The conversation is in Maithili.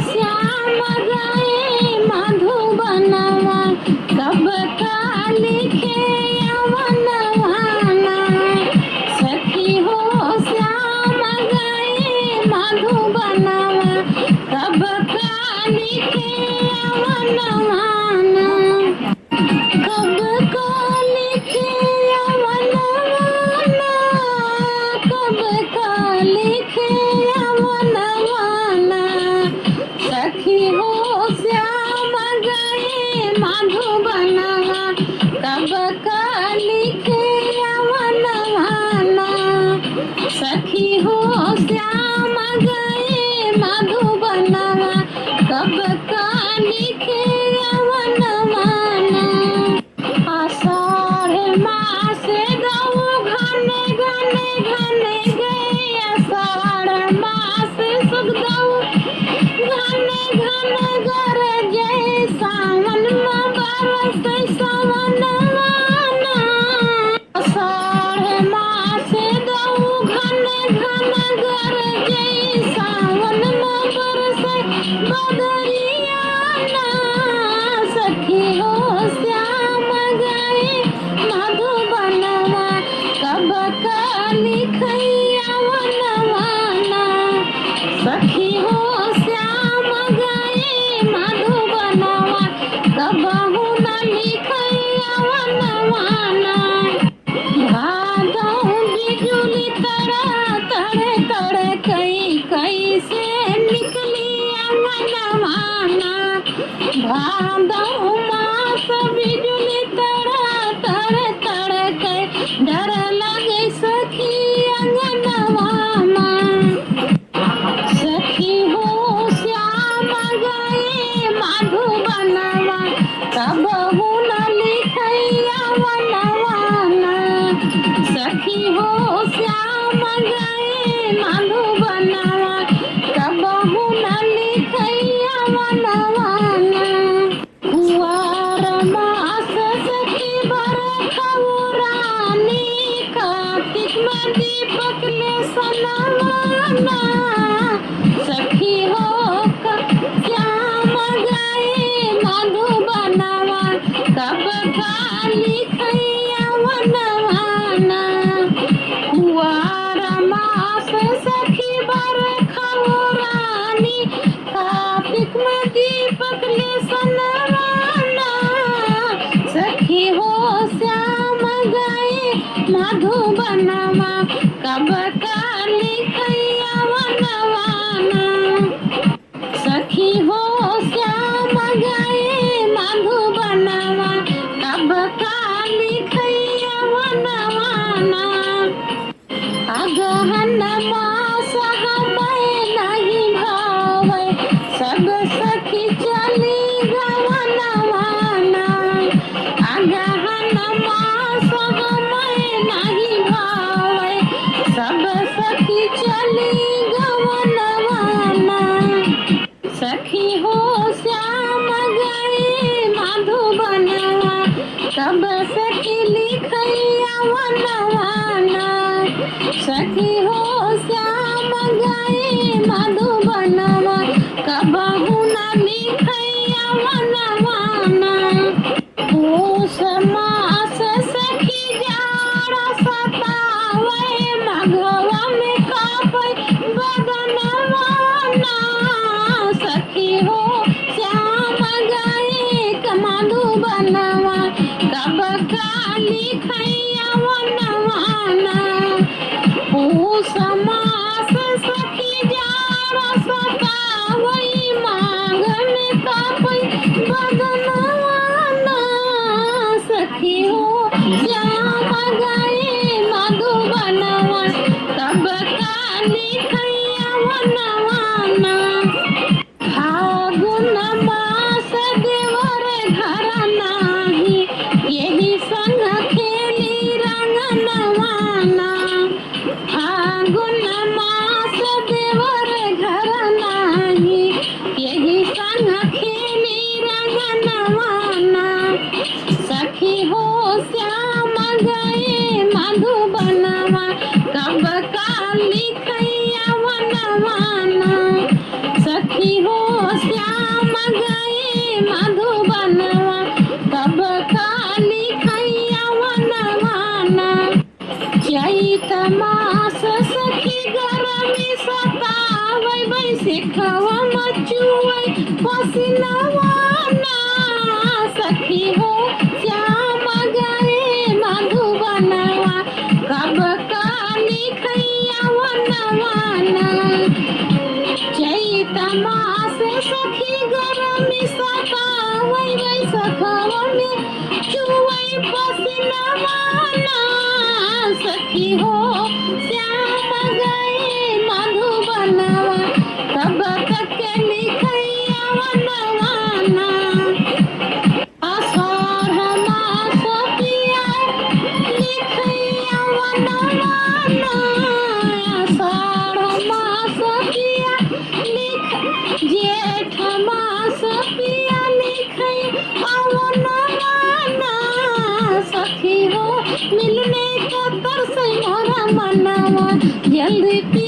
श्याम गए मधुबनवा कब का लिखे अवनवाना। सखी हो श्याम गए मधुबनवा कब का लिखे अवनवाना। कब का लिखे अवनवाना, कब का लिखे अवनवाना। सखी हो श्याम गए मधुबनवा कब का लिखे अवनवाना। सखी हो श्याम गए मधुबनवा कब का लिखे अवनवाना। आषाढ़ मास दऊ घने घने घने गए आषाढ़ मास सुख दऊ घने घने गर जय सावन में बरस सवनवाना। आषाढ़ मास दऊ घने घने गर जय सावन में बरस बदरियाना। सखी हो श्याम गए मधुबनवा कब का लिखे अवनवाना। सखी हो श्याम गए मधुबनवा कबहू न लिखे अवनवाना। भादौ बिजुली तड़ा तड़े तड़े कई से निकली अवनवाना। भादौ मास बिजुली तड़ा तड़े तड़े कई डर लगे सखी अंगनवाना। सखी हो श्याम गए मधुबनवा कबहू न लिखे अवनवाना। सखी हो श्याम गए मधुबनवा कबहू न लिखे अवनवाना। कुंवर मास सखी बरखऊ रानी कार्तिक में दीपक ले सनवाना। सखी हो श्याम गए मधुबनवा कब का लिखे अवनवाना। कुंवर मास सखी बरखऊ रानी कार्तिक में दीपक ले सनवाना। सखी हो श्याम गए मधुबनवा कब का लिखे अवनवाना। सखी हो श्याम गए मधुबनवा कब का लिखे अवनवाना। अगहन मास हमें नहीं भावे सब सखी चली गवनवाना। अगहन मास हमें नहीं भावे सब सखी चली गवनवाना। सखी हो श्याम गए मधुबनवा कब सखी लिखे अवनवाना। सखी हो श्याम गए मधुबनवा कबहू न लिखे अवनवाना। पूष मास सखी जाड़ा सतावे मघवा में कापे बदनवाना। सखी हो श्याम गए मधुबनवा कब का लिखे अवनवाना। पूष मास सखी जाड़ा सतावे माघ में कापे बदनवाना। सखी हो श्याम गए मधुबनवा कब का लिखे अवनवाना। फागुन मास देवर घर नाही यही संग खेली रंगनवाना। फागुन मास देवर घर नाही यही संग खेली रंगनवाना। सखी हो श्याम गए मधुबनवा कब का लिखे अवनवाना। सखी हो श्याम गए मधुबनवा कब काली खैया वनवाना चैत मास सखी गरमी सतावै बैसिखवा मचुवै पसिनवाना सखी हो श्याम गए मधुबनवा कब काली खैया वनवाना चैत मास सखी गरमी सतावै बैसखवा में चुवै पसिनवाना सखी हो श्याम गए मधुबनवा कब तक लिखैया वनवाना आषाढ़ मास पिया लिखैया वनवाना आषाढ़ मास पिया लिख जेठ मास पिया लिखैया वनवाना सखी हो मिलने का तरसै मोरा मनवा जल्दी